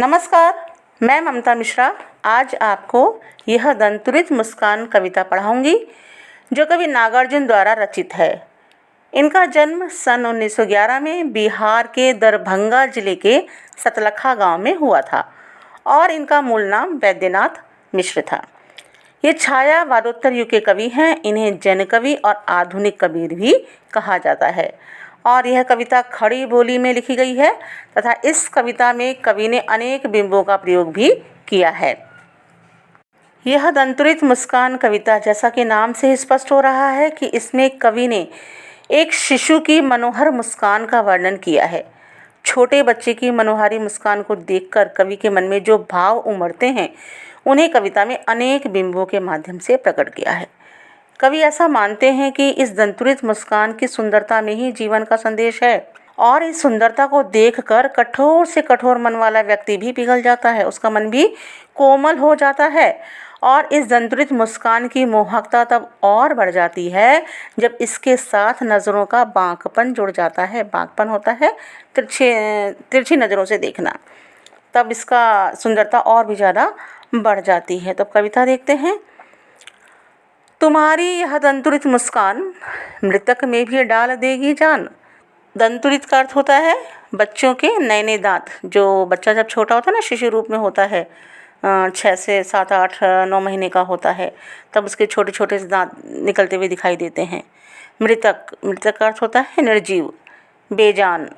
नमस्कार, मैं ममता मिश्रा आज आपको यह दंतुरित मुस्कान कविता पढ़ाऊंगी जो कवि नागार्जुन द्वारा रचित है। इनका जन्म सन 1911 में बिहार के दरभंगा जिले के सतलखा गांव में हुआ था और इनका मूल नाम वैद्यनाथ मिश्र था। ये छायावादोत्तर युग के कवि हैं। इन्हें जन कवि और आधुनिक कवि भी कहा जाता है और यह कविता खड़ी बोली में लिखी गई है तथा इस कविता में कवि ने अनेक बिंबों का प्रयोग भी किया है। यह दंतुरित मुस्कान कविता, जैसा कि नाम से स्पष्ट हो रहा है कि इसमें कवि ने एक शिशु की मनोहर मुस्कान का वर्णन किया है। छोटे बच्चे की मनोहारी मुस्कान को देखकर कवि के मन में जो भाव उमड़ते हैं उन्हें कविता में अनेक बिंबों के माध्यम से प्रकट किया है। कवि ऐसा मानते हैं कि इस दंतुरित मुस्कान की सुंदरता में ही जीवन का संदेश है और इस सुंदरता को देखकर कठोर से कठोर मन वाला व्यक्ति भी पिघल जाता है, उसका मन भी कोमल हो जाता है। और इस दंतुरित मुस्कान की मोहकता तब और बढ़ जाती है जब इसके साथ नज़रों का बांकपन जुड़ जाता है। बांकपन होता है तिरछी नज़रों से देखना, तब इसका सुंदरता और भी ज़्यादा बढ़ जाती है। तो कविता देखते हैं। तुम्हारी यह दंतुरित मुस्कान मृतक में भी डाल देगी जान। दंतुरित का अर्थ होता है बच्चों के नए नए दांत। जो बच्चा जब छोटा होता है ना, शिशु रूप में होता है, 6 से 7 8 9 महीने का होता है, तब उसके छोटे छोटे से दांत निकलते हुए दिखाई देते हैं। मृतक का अर्थ होता है निर्जीव, बेजान,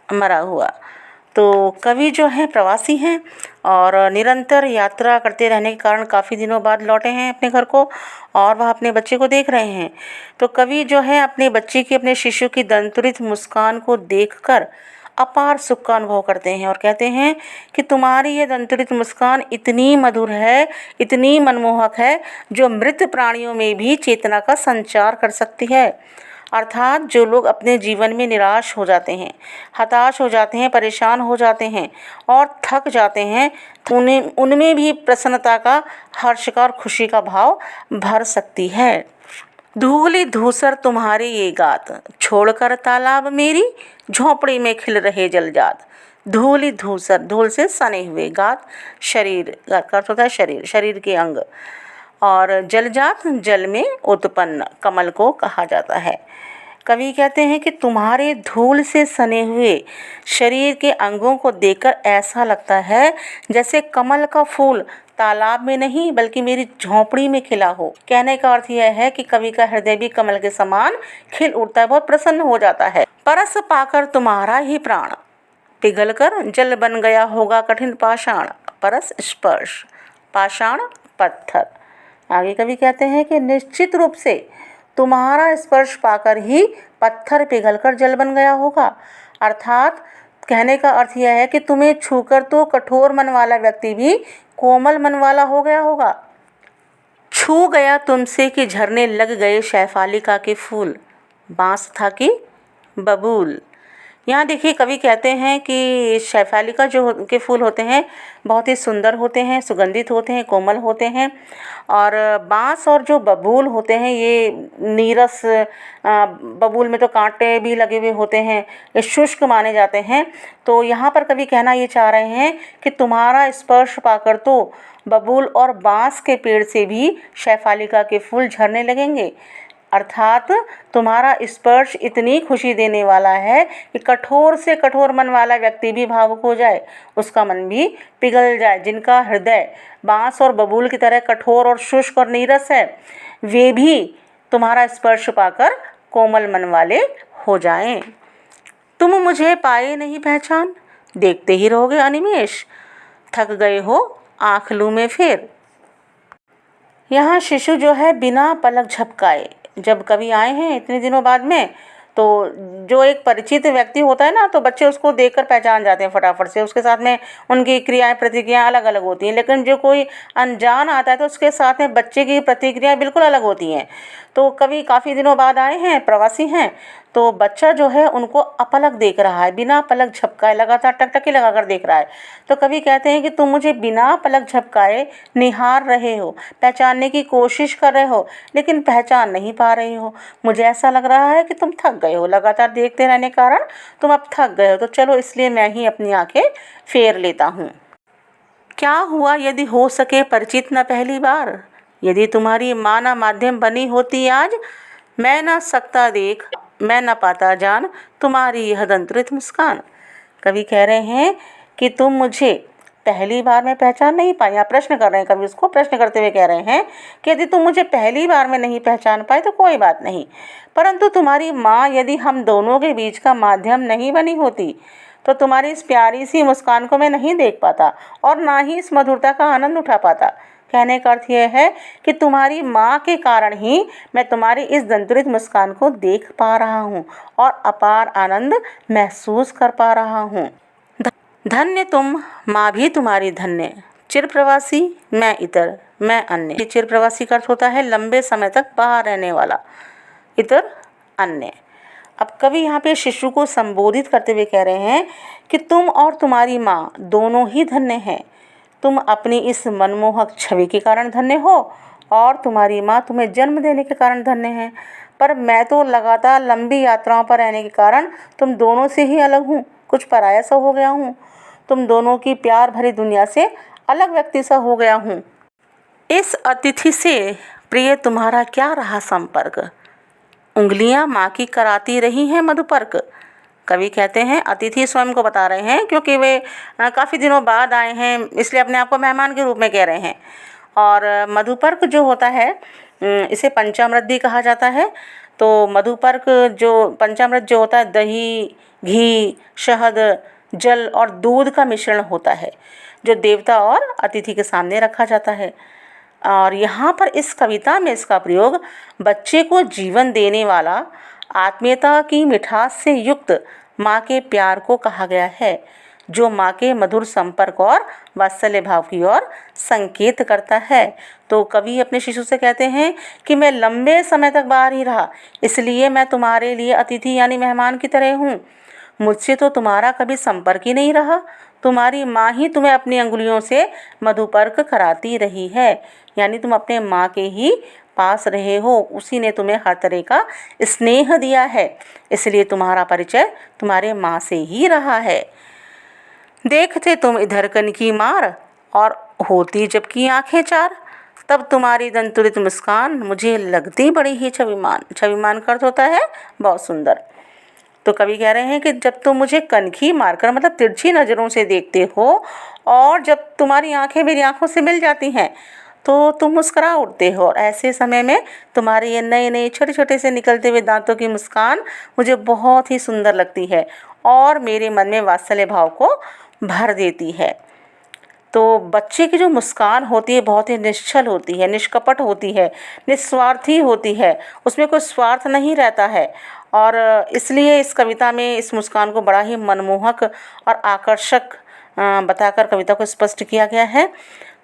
मरा हुआ। तो कवि जो हैं प्रवासी हैं और निरंतर यात्रा करते रहने के कारण काफ़ी दिनों बाद लौटे हैं अपने घर को और वह अपने बच्चे को देख रहे हैं। तो कवि जो है अपने बच्चे की, अपने शिशु की दंतुरित मुस्कान को देखकर अपार सुख का अनुभव करते हैं और कहते हैं कि तुम्हारी ये दंतुरित मुस्कान इतनी मधुर है, इतनी मनमोहक है, जो मृत प्राणियों में भी चेतना का संचार कर सकती है। अर्थात जो लोग अपने जीवन में निराश हो जाते हैं, हताश हो जाते हैं, परेशान हो जाते हैं और थक जाते हैं, तो उनमें भी प्रसन्नता का, हर्ष का और खुशी का भाव भर सकती है। धूली धूसर तुम्हारे ये गात, छोड़कर तालाब मेरी झोंपड़ी में खिल रहे जलजात। धूली धूसर, धूल से सने हुए, गात शरीर, गात का अर्थ होता है शरीर, शरीर के अंग, और जलजात जल में उत्पन्न कमल को कहा जाता है। कवि कहते हैं कि तुम्हारे धूल से सने हुए शरीर के अंगों को देखकर ऐसा लगता है जैसे कमल का फूल तालाब में नहीं बल्कि मेरी झोंपड़ी में खिला हो। कहने का अर्थ यह है कि कवि का हृदय भी कमल के समान खिल उठता है, बहुत प्रसन्न हो जाता है। परस पाकर तुम्हारा ही प्राण, पिघलकर जल बन गया होगा कठिन पाषाण। परस स्पर्श, पाषाण पत्थर। आगे कवि कहते हैं कि निश्चित रूप से तुम्हारा स्पर्श पाकर ही पत्थर पिघलकर जल बन गया होगा। अर्थात कहने का अर्थ यह है कि तुम्हें छूकर तो कठोर मन वाला व्यक्ति भी कोमल मन वाला हो गया होगा। छू गया तुमसे कि झरने लग गए शैफालिका के फूल, बांस था कि बबूल। यहाँ देखिए कवि कहते हैं कि शैफालिका जो के फूल होते हैं बहुत ही सुंदर होते हैं, सुगंधित होते हैं, कोमल होते हैं, और बांस और जो बबूल होते हैं ये नीरस, बबूल में तो कांटे भी लगे हुए होते हैं, ये शुष्क माने जाते हैं। तो यहाँ पर कवि कहना ये चाह रहे हैं कि तुम्हारा स्पर्श पाकर तो बबूल और बांस के पेड़ से भी शैफालिका के फूल झरने लगेंगे। अर्थात तुम्हारा स्पर्श इतनी खुशी देने वाला है कि कठोर से कठोर मन वाला व्यक्ति भी भावुक हो जाए, उसका मन भी पिघल जाए। जिनका हृदय बांस और बबूल की तरह कठोर और शुष्क और नीरस है, वे भी तुम्हारा स्पर्श पाकर कोमल मन वाले हो जाएं। तुम मुझे पाए नहीं पहचान, देखते ही रहोगे अनिमेष, थक गए हो आँख लूं में फेर। यहाँ शिशु जो है बिना पलक झपकाए, जब कवि आए हैं इतने दिनों बाद में, तो जो एक परिचित व्यक्ति होता है ना, तो बच्चे उसको देखकर पहचान जाते हैं फटाफट से। उसके साथ में उनकी क्रियाएं प्रतिक्रियाएं अलग अलग होती हैं, लेकिन जो कोई अनजान आता है तो उसके साथ में बच्चे की प्रतिक्रियाएं बिल्कुल अलग होती हैं। तो कवि काफ़ी दिनों बाद आए हैं, प्रवासी हैं, तो बच्चा जो है उनको अपलक देख रहा है, बिना पलक झपकाए लगातार टकटकी लगाकर देख रहा है। तो कवि कहते हैं कि तुम मुझे बिना पलक झपकाए निहार रहे हो, पहचानने की कोशिश कर रहे हो, लेकिन पहचान नहीं पा रहे हो। मुझे ऐसा लग रहा है कि तुम थक गए हो, लगातार देखते रहने के कारण तुम अब थक गए हो, तो चलो इसलिए मैं ही अपनी आंखें फेर लेता हूँ। क्या हुआ यदि हो सके परिचित न पहली बार, यदि तुम्हारी माँ न माध्यम बनी होती आज, मैं न सकता देख, मैं न पाता जान तुम्हारी यह दंतुरित मुस्कान। कवि कह रहे हैं कि तुम मुझे पहली बार में पहचान नहीं पाए, या प्रश्न कर रहे हैं, कवि उसको प्रश्न करते हुए कह रहे हैं कि यदि तुम मुझे पहली बार में नहीं पहचान पाए तो कोई बात नहीं, परंतु तुम्हारी माँ यदि हम दोनों के बीच का माध्यम नहीं बनी होती तो तुम्हारी इस प्यारी सी मुस्कान को मैं नहीं देख पाता और ना ही इस मधुरता का आनंद उठा पाता। कहने का अर्थ यह है कि तुम्हारी माँ के कारण ही मैं तुम्हारी इस दंतुरित मुस्कान को देख पा रहा हूँ और अपार आनंद महसूस कर पा रहा हूँ। धन्य तुम, माँ भी तुम्हारी धन्य, चिर प्रवासी मैं इतर मैं अन्य। चिर प्रवासी का अर्थ होता है लंबे समय तक बाहर रहने वाला, इतर अन्य। अब कवि यहाँ पे शिशु को संबोधित करते हुए कह रहे हैं कि तुम और तुम्हारी माँ दोनों ही धन्य हैं। तुम अपनी इस मनमोहक छवि के कारण धन्य हो और तुम्हारी माँ तुम्हें जन्म देने के कारण धन्य है, पर मैं तो लगातार लंबी यात्राओं पर रहने के कारण तुम दोनों से ही अलग हूँ, कुछ पराया सा हो गया हूँ। तुम दोनों की प्यार भरी दुनिया से अलग व्यक्ति सा हो गया हूँ। इस अतिथि से प्रिय तुम्हारा क्या रहा संपर्क, उंगलियां माँ की कराती रही हैं मधुपर्क। कवि कहते हैं, अतिथि स्वयं को बता रहे हैं क्योंकि वे काफ़ी दिनों बाद आए हैं, इसलिए अपने आप को मेहमान के रूप में कह रहे हैं। और मधुपर्क जो होता है इसे पंचामृत भी कहा जाता है। तो मधुपर्क जो पंचामृत जो होता है दही, घी, शहद, जल और दूध का मिश्रण होता है जो देवता और अतिथि के सामने रखा जाता है। और यहाँ पर इस कविता में इसका प्रयोग बच्चे को जीवन देने वाला, आत्मीयता की मिठास से युक्त माँ के प्यार को कहा गया है, जो माँ के मधुर संपर्क और वात्सल्य भाव की ओर संकेत करता है। तो कवि अपने शिशु से कहते हैं कि मैं लंबे समय तक बाहर ही रहा, इसलिए मैं तुम्हारे लिए अतिथि यानी मेहमान की तरह हूँ। मुझसे तो तुम्हारा कभी संपर्क ही नहीं रहा, तुम्हारी माँ ही तुम्हें अपनी अंगुलियों से मधुपर्क कराती रही है, यानी तुम अपने माँ के ही पास रहे हो, उसी ने तुम्हें हर तरह का स्नेह दिया है, इसलिए तुम्हारा परिचय तुम्हारे माँ से ही रहा है। देखते तुम इधर कनकी मार और होती जबकि आंखें चार, तब तुम्हारी दंतुरित मुस्कान मुझे लगती बड़ी ही छविमान। छविमान का अर्थ होता है बहुत सुंदर। तो कवि कह रहे हैं कि जब तुम मुझे कनखी मारकर मतलब तिरछी नज़रों से देखते हो और जब तुम्हारी आंखें मेरी आंखों से मिल जाती हैं तो तुम मुस्करा उठते हो, और ऐसे समय में तुम्हारे ये नए नए छोटे छोटे से निकलते हुए दांतों की मुस्कान मुझे बहुत ही सुंदर लगती है और मेरे मन में वात्सल्य भाव को भर देती है। तो बच्चे की जो मुस्कान होती है बहुत ही निश्चल होती है, निष्कपट होती है, निस्वार्थी होती है, उसमें कोई स्वार्थ नहीं रहता है। और इसलिए इस कविता में इस मुस्कान को बड़ा ही मनमोहक और आकर्षक बताकर कविता को स्पष्ट किया गया है।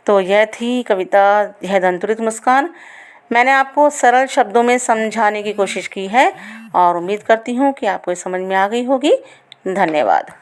तो यह थी कविता यह दंतुरित मुस्कान। मैंने आपको सरल शब्दों में समझाने की कोशिश की है और उम्मीद करती हूँ कि आपको समझ में आ गई होगी। धन्यवाद।